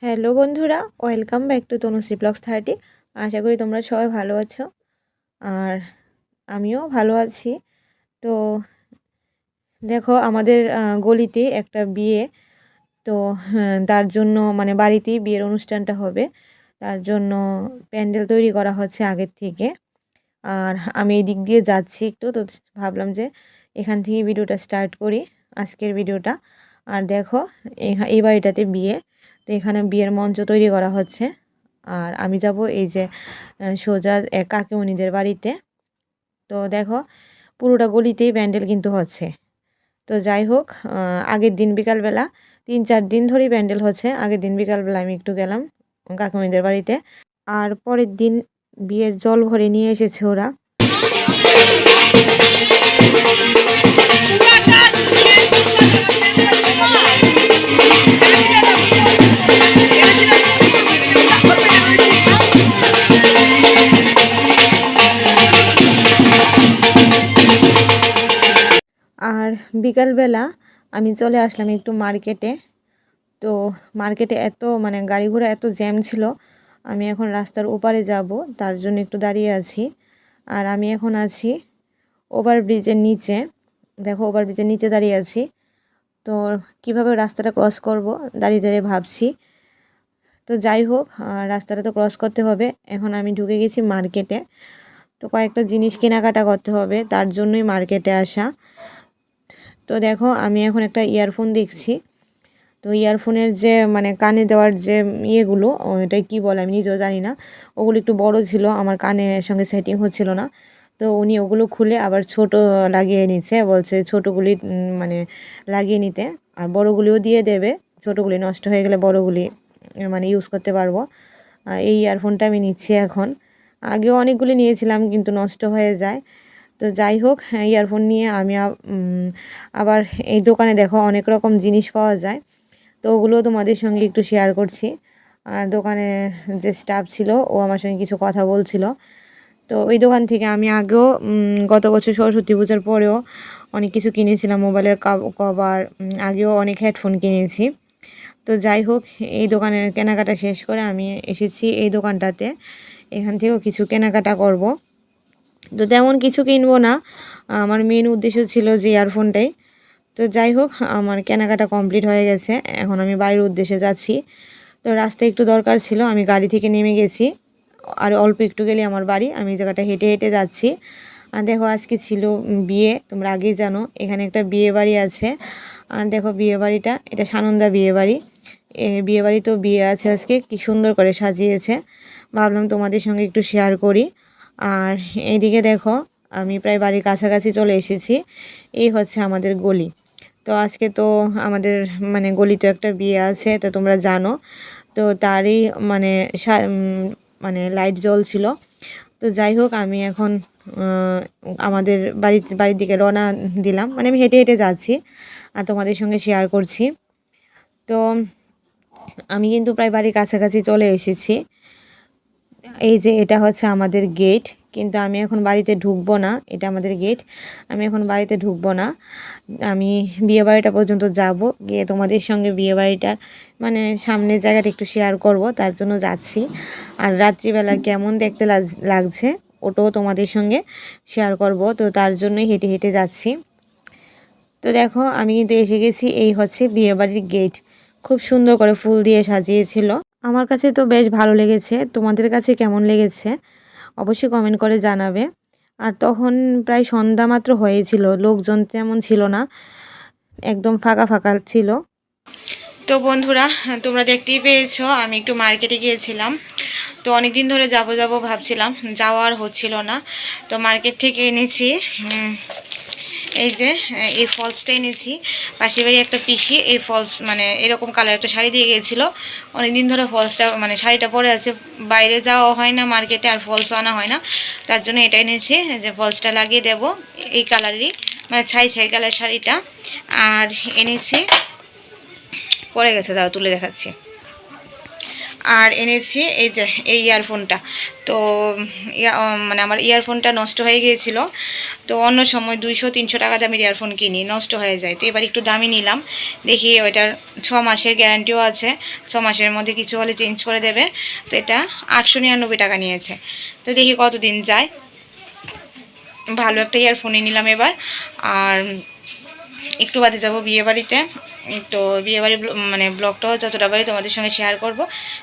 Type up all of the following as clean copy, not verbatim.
Hello বন্ধুরা, welcome back to Tanushree blogs 30। আশা করি তোমরা সবাই ভালো আছো আর আমিও ভালো আছি। তো দেখো আমাদের গলিতে একটা বিয়ে। তো তার জন্য মানে বাড়িতেই বিয়ের অনুষ্ঠানটা হবে, তার জন্য প্যান্ডেল তৈরি করা হচ্ছে আগের থেকে। আর আমি এই দিক দিয়ে যাচ্ছি একটু, তো ভাবলাম যে এখান থেকে ভিডিওটা স্টার্ট করি, আজকের ভিডিওটা। আর দেখো এই বাড়িটাতে বিয়ে, তো এখানে বিয়ের মঞ্চ তৈরি করা হচ্ছে। আর আমি যাব এই যে সোজা কাকিমণিদের বাড়িতে। তো দেখো পুরোটা গলিতেই প্যান্ডেল কিন্তু হচ্ছে। তো যাই হোক, আগের দিন বিকালবেলা 3-4 দিন ধরেই প্যান্ডেল হচ্ছে। আগের দিন বিকালবেলা আমি একটু গেলাম কাকিমণিদের বাড়িতে। আর পরের দিন বিয়ের জল ভরে নিয়ে এসেছে ওরা। আর বিকালবেলা আমি চলে আসলাম একটু মার্কেটে। তো মার্কেটে এত মানে গাড়ি ঘোড়া এত জ্যাম ছিল, আমি এখন রাস্তার ওপারে যাব, তার জন্য একটু দাঁড়িয়ে আছি। আর আমি এখন আছি ওভারব্রিজের নিচে। দেখো ওভারব্রিজের নিচে দাঁড়িয়ে আছি। তো কিভাবে রাস্তাটা ক্রস করব দাঁড়িয়ে দাঁড়িয়ে ভাবছি। তো যাই হোক, রাস্তাটা তো ক্রস করতে হবে। এখন আমি ঢুকে গেছি মার্কেটে। তো কয়েকটা জিনিস কেনাকাটা করতে হবে, তার জন্যই মার্কেটে আসা। তো দেখো আমি এখন একটা ইয়ারফোন দেখছি। তো ইয়ারফোনের যে মানে কানে দেওয়ার যে ইয়েগুলো, এটা কি বলে আমি নিজেও জানি না, ওগুলো একটু বড় ছিল, আমার কানের সঙ্গে সেটিং হচ্ছিল না। তো উনি ওগুলো খুলে আবার ছোট লাগিয়ে নিচ্ছে, বলছে ছোটোগুলি মানে লাগিয়ে নিতে, আর বড়গুলিও দিয়ে দেবে, ছোটোগুলি নষ্ট হয়ে গেলে বড়গুলি মানে ইউজ করতে পারবো। এই ইয়ারফোনটা আমি নিচ্ছি এখন। আগেও অনেকগুলি নিয়েছিলাম কিন্তু নষ্ট হয়ে যায়। তো যাই হোক, ইয়ারফোন নিয়ে আমি আবার এই দোকানে দেখো অনেক রকম জিনিস পাওয়া যায়, তো ওগুলো তোমাদের সঙ্গে একটু শেয়ার করছি। আর দোকানে যে স্টাফ ছিল ও আমার সঙ্গে কিছু কথা বলছিল। তো ওই দোকান থেকে আমি আগেও গত বছর সরস্বতী পূজার পরেও অনেক কিছু কিনেছিলাম, মোবাইলের কভার, আগেও অনেক হেডফোন কিনেছি। তো যাই হোক, এই দোকানের কেনাকাটা শেষ করে আমি এসেছি এই দোকানটাতে। এখান থেকেও কিছু কেনাকাটা করব। তো তেমন কিছু কিনবো না, আমার মেন উদ্দেশ্য ছিল যে ইয়ারফোনটাই। তো যাই হোক, আমার কেনাকাটা কমপ্লিট হয়ে গেছে, এখন আমি বাড়ির উদ্দেশ্যে যাচ্ছি। তো রাস্তায় একটু দরকার ছিল, আমি গাড়ি থেকে নেমে গেছি, আর অল্প একটু গেলে আমার বাড়ি। আমি এই জায়গাটা হেঁটে হেঁটে যাচ্ছি। আর দেখো আজকে ছিল বিয়ে, তোমরা আগেই জানো এখানে একটা বিয়ে বাড়ি আছে। আর দেখো বিয়ে বাড়িটা, এটা সানন্দা বিয়ে বাড়ি। বিয়ে বাড়ি তো বিয়ে আছে আজকে, কি সুন্দর করে সাজিয়েছে, ভাবলাম তোমাদের সঙ্গে একটু শেয়ার করি। আর এইদিকে দেখো আমি প্রায় বাড়ির কাছাকাছি চলে এসেছি। এই হচ্ছে আমাদের গলি। তো আজকে তো আমাদের মানে গলিতে একটা বিয়ে আছে, তো তোমরা জানো। তো তারই মানে মানে লাইট জ্বলছিল। তো যাই হোক, আমি এখন আমাদের বাড়ির দিকে রওনা দিলাম, মানে আমি হেঁটে হেঁটে যাচ্ছি আর তোমাদের সঙ্গে শেয়ার করছি। তো আমি কিন্তু প্রায় বাড়ির কাছাকাছি চলে এসেছি। এই যে এটা হচ্ছে আমাদের গেট, কিন্তু আমি এখন বাড়িতে ঢুকবো না, এটা আমাদের গেট, আমি এখন বাড়িতে ঢুকবো না। আমি বিয়ে বাড়িটা পর্যন্ত যাব, গিয়ে তোমাদের সঙ্গে বিয়ে বাড়িটার মানে সামনের জায়গাটা একটু শেয়ার করব, তার জন্য যাচ্ছি। আর রাত্রিবেলা কেমন দেখতে লাগছে ওটাও তোমাদের সঙ্গে শেয়ার করব, তো তার জন্যই হেঁটে হেঁটে যাচ্ছি। তো দেখো আমি কিন্তু এসে গেছি, এই হচ্ছে বিয়েবাড়ির গেট, খুব সুন্দর করে ফুল দিয়ে সাজিয়েছিল। আমার কাছে তো বেশ ভালো লেগেছে, তোমাদের কাছে কেমন লেগেছে অবশ্যই কমেন্ট করে জানাবে। আর তখন প্রায় সন্ধ্যা মাত্র হয়েছিল, লোকজন তেমন ছিল না, একদম ফাঁকা ফাঁকা ছিল। তো বন্ধুরা, তোমরা দেখতেই পেয়েছো আমি একটু মার্কেটে গিয়েছিলাম। তো অনেক দিন ধরে যাব যাব ভাবছিলাম, যাওয়া আর হচ্ছিল না। তো মার্কেট থেকে এনেছি এই যে এই ফলসটা এনেছি। পাশের বাড়ি একটা পিসি এই ফলস মানে এরকম কালার একটা শাড়ি দিয়ে গিয়েছিলো, অনেক দিন ধরে ফলসটা মানে শাড়িটা পরে আছে, বাইরে যাওয়া হয় না মার্কেটে, আর ফলসও আনা হয় না, তার জন্য এটা এনেছি যে ফলসটা লাগিয়ে দেব এই কালারেরই, মানে ছাই ছাই কালার শাড়িটা। আর এনেছি, পরে গেছে, দাও তুলে দেখাচ্ছি। আর এনেছি এই যে এই ইয়ারফোনটা। তো মানে আমার ইয়ারফোনটা নষ্ট হয়ে গিয়েছিল। তো অন্য সময় 200-300 টাকা দামের ইয়ারফোন কিনি, নষ্ট হয়ে যায়। তো এবার একটু দামি নিলাম, দেখি ওইটার 6 মাসের গ্যারান্টিও আছে, 6 মাসের মধ্যে কিছু হলে চেঞ্জ করে দেবে। তো এটা 899 টাকা নিয়েছে। তো দেখি কতদিন যায়। ভালো একটা ইয়ারফোনই নিলাম এবার। আর একটু বাদে যাব বিয়েবাড়িতে। তো বিয়েবাড়ি মানে ব্লগটাও যতটা পারি তোমাদের সঙ্গে শেয়ার করব।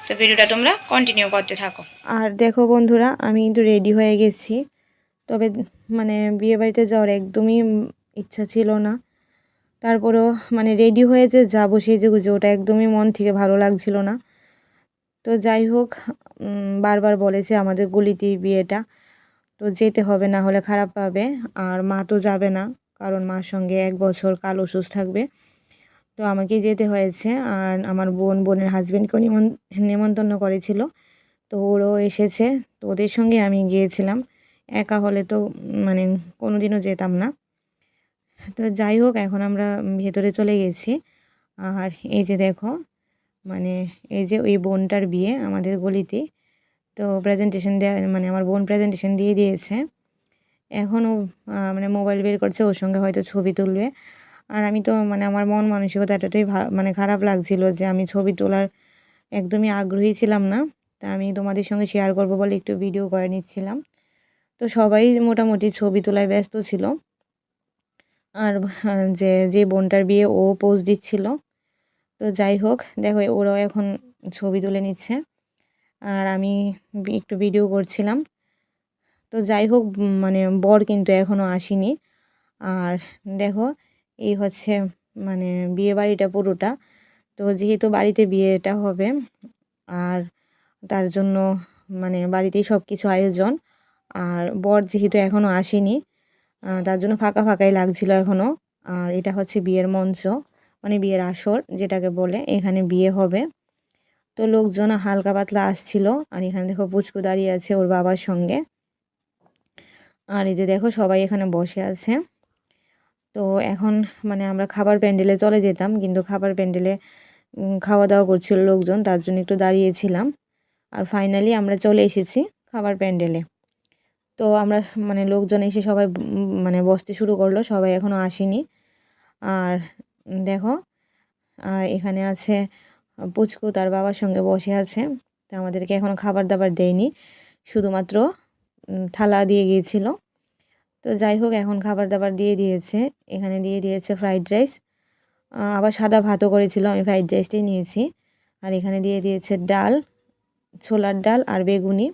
তো ভিডিওটা তোমরা কন্টিনিউ করতে থাকো। আর দেখো বন্ধুরা, আমি কিন্তু রেডি হয়ে গেছি। তবে মানে বিয়েবাড়িতে যাওয়ার একদমই ইচ্ছা ছিল না। তারপরেও মানে রেডি হয়ে যে যাবো সেজেগুজে, ওটা একদমই মন থেকে ভালো লাগছিল না। তো যাই হোক, বারবার বলেছে আমাদের গলিতেই বিয়েটা, তো যেতে হবে, না হলে খারাপ পাবে। আর মা তো যাবে না, কারণ মার সঙ্গে 1 বছর কাল অসুস্থ থাকবে। তো আমাকে যেতে হয়েছে। আর আমার বোনের হাজব্যান্ডকেও নেমন্তন্ন করেছিল, তো ওরাও এসেছে। তো ওদের সঙ্গে আমি গিয়েছিলাম। একা হলে তো মানে কোনোদিনও যেতাম না। তো যাই হোক, এখন আমরা ভেতরে চলে গেছি। আর এই যে দেখো, মানে এই যে ওই বোনটার বিয়ে আমাদের গলিতে। তো প্রেজেন্টেশন দেওয়া, মানে আমার বোন প্রেজেন্টেশন দিয়ে দিয়েছে। এখনও মানে মোবাইল বের করছে, ওর সঙ্গে হয়তো ছবি তুলবে। আর আমি তো মানে আমার মন মানসিকতা এতটাই মানে খারাপ লাগছিল যে আমি ছবি তোলার একদমই আগ্রহী ছিলাম না। তা আমি তোমাদের সঙ্গে শেয়ার করব বলে একটু ভিডিও করে নিচ্ছিলাম। তো সবাই মোটামুটি ছবি তোলায় ব্যস্ত ছিল। আর যে বোনটার বিয়ে, ও পোজ দিচ্ছিল। তো যাই হোক, দেখো ওরাও এখন ছবি তুলে নিচ্ছে, আর আমি একটু ভিডিও করছিলাম। তো যাই হোক, মানে বর কিন্তু এখনও আসেনি। আর দেখো, এই হচ্ছে মানে বিয়ে বাড়িটা পুরোটা। তো যেহেতু বাড়িতে বিয়েটা হবে, আর তার জন্য মানে বাড়িতেই সব কিছু আয়োজন। আর বর যেহেতু এখনও আসেনি, তার জন্য ফাঁকা ফাঁকাই লাগছিল এখনও। আর এটা হচ্ছে বিয়ের মঞ্চ, মানে বিয়ের আসর যেটাকে বলে, এখানে বিয়ে হবে। তো লোকজন হালকা পাতলা আসছিল। আর এখানে দেখো পুচকু দাঁড়িয়ে আছে ওর বাবার সঙ্গে। আর এই যে দেখো সবাই এখানে বসে আছে। তো এখন মানে আমরা খাবার প্যান্ডেলে চলে যেতাম, কিন্তু খাবার প্যান্ডেলে খাওয়া দাওয়া করছিল লোকজন, তার জন্য একটু দাঁড়িয়েছিলাম। আর ফাইনালি আমরা চলে এসেছি খাবার প্যান্ডেলে। তো আমরা মানে লোকজন এসে সবাই মানে বসতে শুরু করলো, সবাই এখনও আসেনি। আর দেখো, এখানে আছে পুচকু, তার বাবার সঙ্গে বসে আছে। তো আমাদেরকে এখনও খাবার দাবার দেয়নি, শুধুমাত্র থালা দিয়ে গিয়েছিল। তো যাই হোক, এখন খাবার দাবার দিয়ে দিয়েছে। এখানে দিয়ে দিয়েছে ফ্রাইড রাইস, আবার সাদা ভাতও করেছিল, আমি ফ্রাইড রাইসটাই নিয়েছি। আর এখানে দিয়ে দিয়েছে ডাল, ছোলার ডাল আর বেগুনি।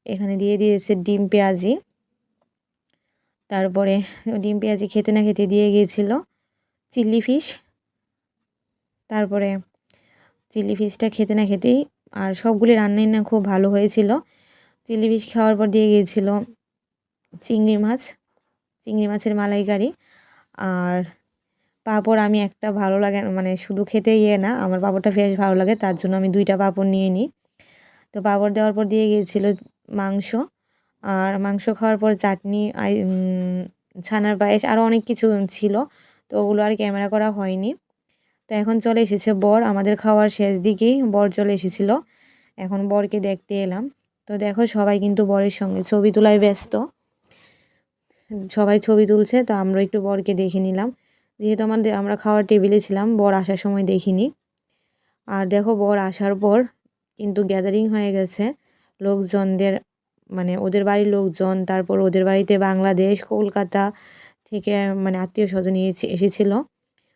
এখানে দিয়ে দিয়েছে ডিম পেঁয়াজি। তারপরে ডিম পেঁয়াজি খেতে না খেতে দিয়ে গিয়েছিল চিলি ফিশ। তারপরে চিলি ফিশটা খেতে না খেতেই, আর সবগুলি রান্নাই না খুব ভালো হয়েছিল। চিলি ফিশ খাওয়ার পর দিয়ে গিয়েছিল চিংড়ি মাছ, চিংড়ি মাছের মালাইকারি। আর পাঁপড় আমি একটা ভালো লাগে মানে শুধু খেতে না, আমার পাঁপড়টা বেশ ভালো লাগে, তার জন্য আমি 2টা পাঁপড় নিয়ে নিই। তো পাঁপড় দেওয়ার পর দিয়ে গিয়েছিল মাংস। আর মাংস খাওয়ার পর চাটনি, ছানার পায়েস, আরও অনেক কিছু ছিল। তো ওগুলো আর ক্যামেরা করা হয়নি। তো এখন চলে এসেছে বর, আমাদের খাওয়ার শেষ দিকেই বর চলে এসেছিলো। এখন বরকে দেখতে এলাম। তো দেখো সবাই কিন্তু বরের সঙ্গে ছবি তোলায় ব্যস্ত, সবাই ছবি তুলছে। তো আমরা একটু বরকে দেখে নিলাম, যেহেতু আমরা খাওয়ার টেবিলে ছিলাম, বর আসার সময় দেখিনি। আর দেখো বর আসার পর কিন্তু গ্যাদারিং হয়ে গেছে লোকজনদের, মানে ওদের বাড়ির লোকজন, তারপর ওদের বাড়িতে বাংলাদেশ, কলকাতা থেকে মানে আত্মীয় স্বজন এসেছিলো।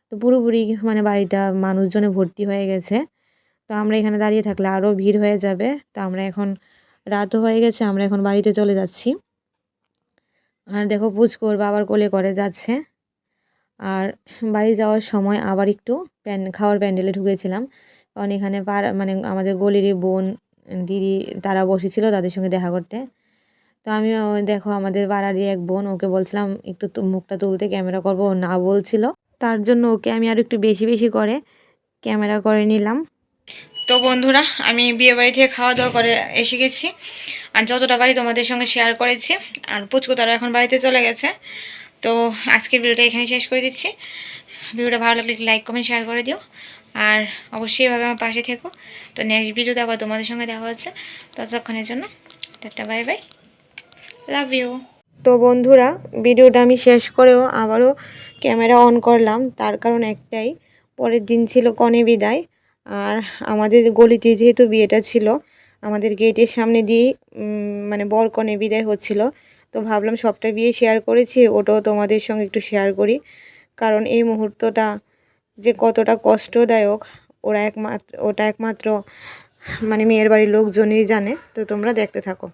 তো পুরোপুরি মানে বাড়িটা মানুষজনে ভর্তি হয়ে গেছে। তো আমরা এখানে দাঁড়িয়ে থাকলে আরও ভিড় হয়ে যাবে। তো আমরা এখন, রাতও হয়ে গেছে, আমরা এখন বাড়িতে চলে যাচ্ছি। আর দেখো পুচকু ওর বাবার কোলে করে যাচ্ছে। আর বাড়ি যাওয়ার সময় আবার একটু খাওয়ার প্যান্ডেলে ঢুকেছিলাম, কারণ এখানে মানে আমাদের গলিরই বোন, দিদি, তারা বসেছিল, তাদের সঙ্গে দেখা করতে। তো আমিও দেখো আমাদের পাড়ারই এক বোন, ওকে বলছিলাম একটু মুখটা তুলতে, ক্যামেরা করবো, ও না বলছিল। তার জন্য ওকে আমি আর একটু বেশি বেশি করে ক্যামেরা করে নিলাম। তো বন্ধুরা, আমি বিয়েবাড়ি থেকে খাওয়া দাওয়া করে এসে গেছি। আর যতটা বাড়ি তোমাদের সঙ্গে শেয়ার করেছি। আর পুচকু তারা এখন বাড়িতে চলে গেছে। তো আজকের ভিডিওটা এখানে শেষ করে দিচ্ছি। ভিডিওটা ভালো লাগলে লাইক কমেন্ট শেয়ার করে দিও। আর অবশ্যই এভাবে আমার পাশে থেকো। তো নেক্সট ভিডিওতে আবার তোমাদের সঙ্গে দেখা হচ্ছে। ততক্ষণের জন্য tata, bye bye, love you. তো বন্ধুরা, ভিডিওটা আমি শেষ করেও আবারও ক্যামেরা অন করলাম, তার কারণ একটাই, পরের দিন ছিল কনে বিদায়। আর আমাদের গলিতে যেহেতু বিয়েটা ছিল, আমাদের গেটের সামনে দিয়েই মানে বর কনে বিদায় হচ্ছিল। তো ভাবলাম সবটা বিয়ে শেয়ার করেছি, ওটাও তোমাদের সঙ্গে একটু শেয়ার করি, কারণ এই মুহূর্তটা যে কতটা কষ্টদায়ক ওটা একমাত্র মানে মেয়ের বাড়ির লোকজনই জানে। তো তোমরা দেখতে থাকো।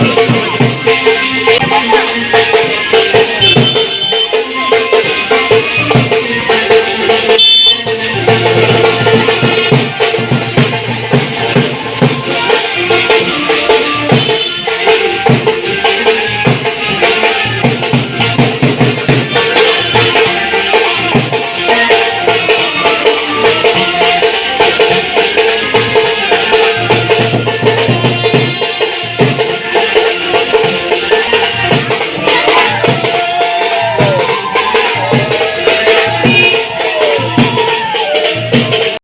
Thank you.